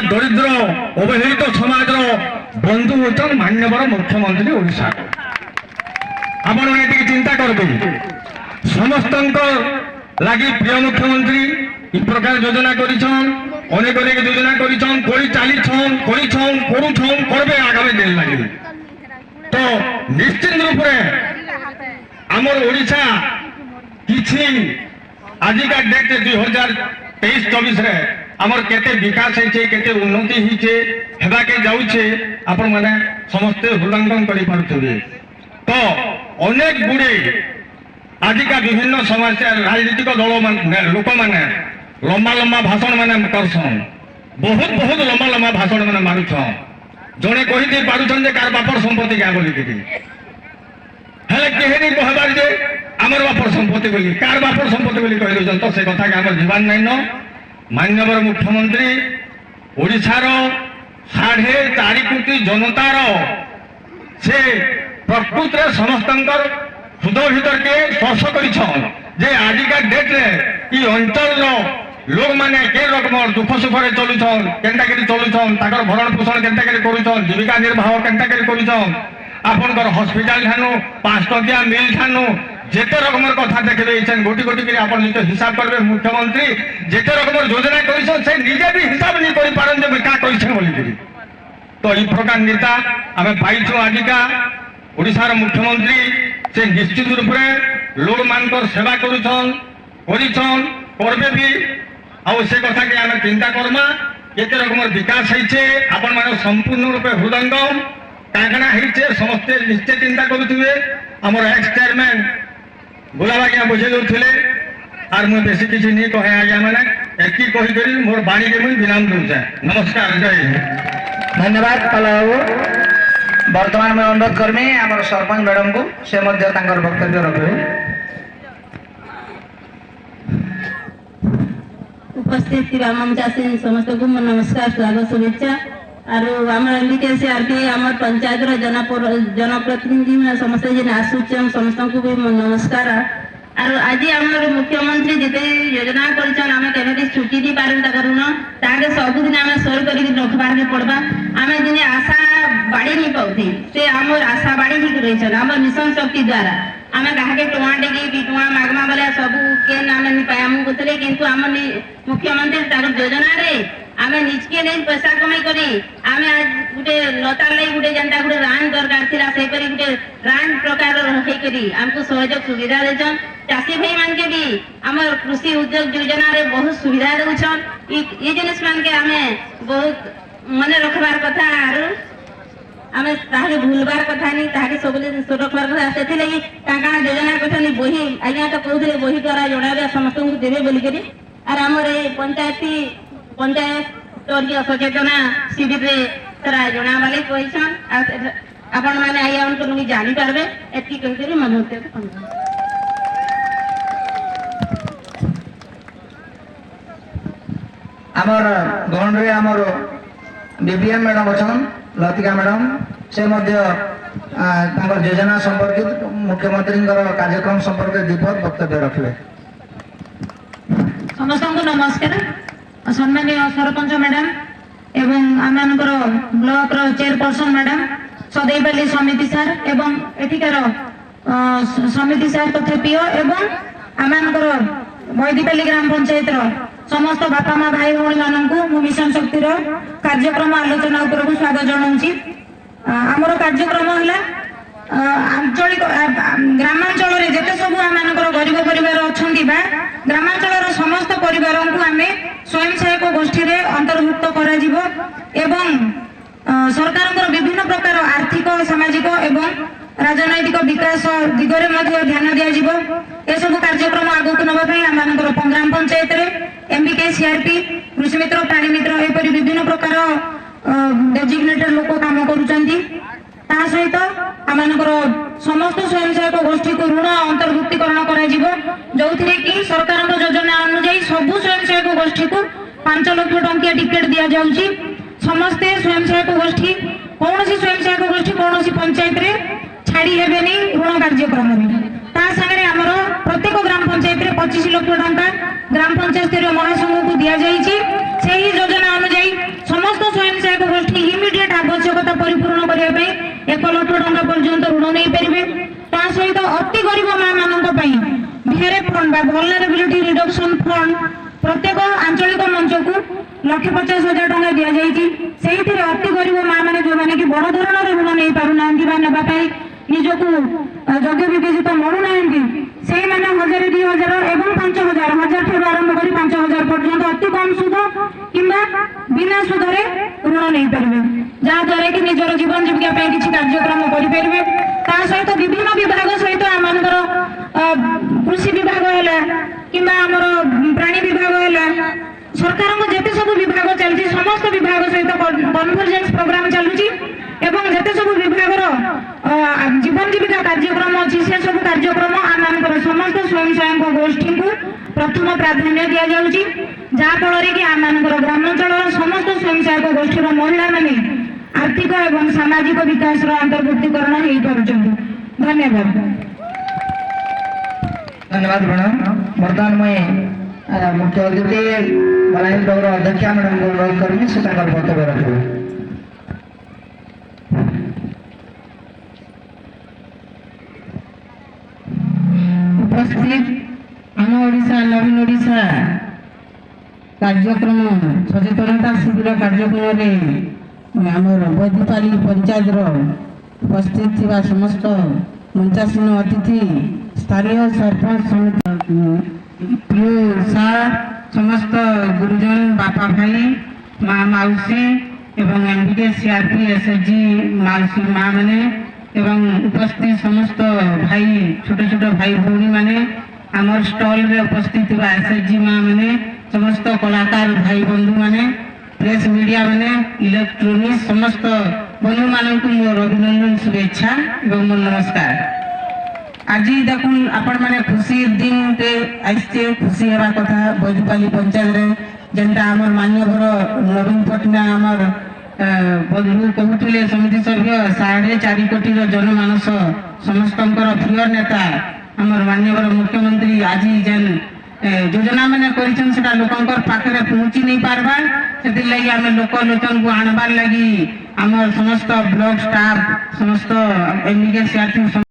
दरिद्र अवहेलित समाज बंधु होचन मान्यवर मुख्यमंत्री ओडिशा आपण मैंने चिंता करबे समस्त लगी प्रिय मुख्यमंत्री इ प्रकार योजना करिछन अनेक अनेक योजना करिछन कोई चालीछन करिछन करूछन करबे आगामी दिन लगी तो निश्चित रूप से आमर ओडिशा किछि आजिका डेट 2023-24 रे आमर केते विकास होइछे केते उन्नति होइछे हेबा के जाउछे आपण माने समस्त हृदयंगम करि पारुछबे तो अनेक गुड़े आजिका विभिन्न समस्या राजनीतिक दल लोक मैंने लंबा लंबा भाषण मैंने करसन बहुत बहुत लंबा लंबा भाषण मैंने मारुछन जड़े कही पारुछन कार बापर संपत्ति क्या बोली हेले केहे कहबार जे आमर बापर संपत्ति बोली कार बापर संपत्ति बोली कह दौन तो से कथा के आमर जीवन नाइन मान्यवर मुख्यमंत्री ओडिशार 4.5 कोटी जनतार से प्रकृत समस्त हृदय भीतर के स्पर्श कर आजिका डेट रे इ अंचल लोक मैंने के रकम दुख सुख चलुन केन्ता चलुन भरण पोषण केन्ता कर जीविका निर्वाह केन्ता कर आपनकर हॉस्पिटल ठानु 5 टकिया मिल ठानु जेते रकम कथा देखिए गोटी गोटी कर हिसाब करेंगे मुख्यमंत्री जेते रकम योजना कर निजे भी हिसाब नहीं कर पारन जे क्या कर तो इ प्रकार नेता आम पाइछु आजिका ओडिशार मुख्यमंत्री से निश्चित रूप से लोक मान सेवा करुछन करबे भी आउ से कथा के आम चिंता करमा केते रकम विकास होइछे आपण माने संपूर्ण रूपे हृदयंगम कागना होइछे समस्ते निश्चय चिंता करुथिबे हमर एक्स चेयरमैन गुलाब आज्ञा बुझे दउथिले आर मु बेसी किछि नहीं कहे आज्ञा माने एकी कहि करी मोर बाणी के मुई विराम दउछे नमस्कार जय हिंद धन्यवाद पलाओ वर्तमान में अनुरोध करमी आम सरपंच मैडम को से वक्तव्य रखे उपस्थित मंचासीन समस्त को नमस्कार स्वागत शुभेच्छा और आम एमबीके आरपी आम पंचायत जनप्रतिनिधि समस्त जेन आसुचन समस्त को भी नमस्कार और आज आमर मुख्यमंत्री जिते योजना कर छुट्टी दी पारू ताके सबुदिन आम सोर कर रखबार के पड़वा आम दिन आशा बाड़ी नहीं पाऊे से आमर आशा बाड़ी ही रही आम मिशन शक्ति द्वारा आम क्या टुआ टेकी कि टुआ मागमा बेले सबू के आम पायामु कहते किंतु आम मुख्यमंत्री योजना रे आम निजके नहीं पैसा कमाई करी आम आज गोटे लतार लगी गोटे जेनता गोटे रान दरकार थिला से परी गोटे रान प्रकार हे करी हमको सहयोग सुविधा देछन चाषी भाई मान के भी आम कृषि उद्योग योजना रे बहुत सुविधा देउछन ये जिनिस मान के आम बहुत मने रखबार कथा आरो आम ताके भूलबार कथा नहीं ताके सबले रखबार कथा सेथि लगी काका योजना कथा नहीं बही आज्ञा तो कहउथिले बही द्वारा जोड़ाबे समस्त को देबे बोली करी आर हमर पंचायत स्तरीय सचेतना शिविर रे तरा जना वाले कहिछन आपण माने आइया उनको नहीं जानि पारबे एति कहि करी मनोते आमर गण रे आमर बीबीएम मैडम अछन लतिका मैडम से मध्य तांकर योजना संपर्कित मुख्यमंत्री कार्यक्रम संपर्क दीपक वक्तव्य रखले समस्त को नमस्कार सम्मानीय सरपंच मैडम एवं आम ब्लॉक चेयरपर्सन मैडम सदैपाली समिति सार एवं एठिकार समिति सार तथा पीओ एवं आम बैदीपाली ग्राम पंचायत समस्त बापा माँ भाई भाई मानू मिशन शक्ति कार्यक्रम आलोचना उपरकू स्वागत जनाऊँगी आमर कार्यक्रम है आंचलिक ग्रामांचल जिते सब आम गरीब परिवार अच्छा ग्रामांचल समस्त परिवार को आम स्वयं सहायक गोष्ठी रे अंतर्भुक्त करा जीवो एवं सरकार विभिन्न प्रकार आर्थिक सामाजिक एवं राजनैतिक विकास दिगरे ध्यान दिज्व ए सब कार्यक्रम आगक नापी आम ग्राम पंचायत एमबीके सीआरपी कृषि मित्र प्राणी मित्र एपरी विभिन्न प्रकार डेजिग्नेटेड लोक काम करुँचा सहित आम समस्त स्वयं सहायक गोष्ठी को ऋण अंतर्भुक्तिकरण जो कि सरकार योजना अनुजाई सबू स्वयं सहायक गोष्ठी को 5 लाख टंकिया टिकेट दि जाऊँगी समस्ते स्वयं सहायक गोष्ठी कौन स्वयं सहायक गोष्ठी कौन पंचायत रे छाड़ी हेबे नहीं ऋण कार्यक्रम सागे आमर प्रत्येक ग्राम पंचायत रे 25 लाख टंका ग्राम पंचायत स्तरीय महासंघ को दि जाइए से ही योजना अनुजाई समस्त 1 ଲକ୍ଷ ଟଙ୍କା ପର୍ଯ୍ୟନ୍ତ ଋଣ ନେଇପାରିବେ। ତା ସହିତ ଅତି ଗରିବ ମା ମାନଙ୍କ ପାଇଁ ଭିଆରଏଫ୍ ଫଣ୍ଡ ବା ଭଲନେରାବିଲିଟି ରିଡକ୍ସନ ଫଣ୍ଡ ପ୍ରତ୍ୟେକ ଆଞ୍ଚଳିକ ମଞ୍ଚକୁ 1,50,000 ଟଙ୍କା ଦିଆଯାଇଛି। ସେଇଥିରେ ଅତି ଗରିବ ମା ମାନେ ଯୋଉମାନେ କି ବଡ ଧରଣର ଋଣ ନେଇ ପାରୁନାହାନ୍ତି ବା ନେବା ପାଇଁ ନିଜକୁ ଯୋଗ୍ୟ ବିବେଚିତ ମଣୁନାହାନ୍ତି, ସେଇମାନେ 1,000, 2,000 ଏବଂ 5,000, 1,000 ଠାରୁ ଆରମ୍ଭ କରି 5,000 ପର୍ଯ୍ୟନ୍ତ ଅତି କମ ସୁଧ କିମ୍ବା ବିନା ସୁଧରେ ଋଣ ନେଇପାରିବେ, ଯାହାଦ୍ୱାରା କି ନିଜର ଜୀବନ ଜୀବିକା ପାଇଁ କିଛି କାର୍ଯ୍ୟକ୍ରମ କରିପାରିବେ। ତା ସହିତ ବିଭିନ୍ନ ବିଭାଗ ସହିତ ଆମମାନଙ୍କର କୃଷି ବିଭାଗ ହେଲା କିମ୍ବା ଆମର ପ୍ରାଣୀ ବିଭାଗ ହେଲା, ସରକାରଙ୍କ ଯେତେ ସବୁ ବିଭାଗ ଚାଲିଛି ସମସ୍ତ ବିଭାଗ ସହିତ କନଭରଜେନ୍ସ ପ୍ରୋଗ୍ରାମ ଚାଲୁଛି ଏବଂ ଯେତେ ସବୁ ବିଭାଗର ଜୀବନ ଜୀବିକା କାର୍ଯ୍ୟକ୍ରମ ଅଛି ସେ ସବୁ କାର୍ଯ୍ୟକ୍ରମ ଆମମାନଙ୍କର ସମସ୍ତ ସ୍ୱୟଂ ସହାୟକ ଗୋଷ୍ଠୀଙ୍କୁ ପ୍ରଥମ ପ୍ରାଧାନ୍ୟ ଦିଆଯାଉଛି, ଯାହାଫଳରେ କି ଆମମାନଙ୍କର ଗ୍ରାମାଞ୍ଚଳର ସମସ୍ତ ସ୍ୱୟଂ ସହାୟକ ଗୋଷ୍ଠୀର ମହିଳାମାନେ ଆର୍ଥିକ ଏବଂ ସାମାଜିକ ବିକାଶର ଅନ୍ତର୍ଭୁକ୍ତିକରଣ ହେଇପାରୁଛନ୍ତି। ଧନ୍ୟବାଦ। धन्यवाद मैडम। बर्तमान मुझे मुख्य अतिथि बलांगीर ब्लॉक अध्यक्ष मैडम को अनुरोध करेंगे से वक्तव्य रखेंगे। उपस्थित आम ओडिशा नवीन ओडिशा कार्यक्रम सचेतनता शिविर कार्यक्रम आमर बैदीपाली पंचायत उपस्थित थिबा समस्त मंचासीन अतिथि स्थानीय सरपंच समिति सार समस्त गुरुजन बापा भाई माँ माउसी एवं एमबीके सीआरपी एसएचजी माउसी माँ मैंने एवं उपस्थित समस्त भाई छोटे छोटे भाई भौणी मैंने आमर स्टॉल रे उपस्थित एसएचजी माँ मैंने समस्त कलाकार भाई बंधु मैंने प्रेस मीडिया मैंने इलेक्ट्रोनिक्स समस्त बंधु मानक मोर अभिनंदन शुभेच्छा एवं मोर नमस्कार। आज देखुन आपण मैंने खुशी दिन टे आइसे खुशी हेबा कथा बैदीपाली पंचायत रे जेनटा आमर मान्यवर नवीन पटनायक आमर बंधु कहते समिति सभ्य 4.5 कोटी जनमानस समस्त प्रिय नेता आमर मान्यवर मुख्यमंत्री आज जेन योजना मैंने कर लोकंर पाखे पहुँची नहीं पार्बा से लगी आम लोकलोचन को आणबार लगी आम समस्त ब्लॉक स्टाफ समस्त एमबीके सीआरपी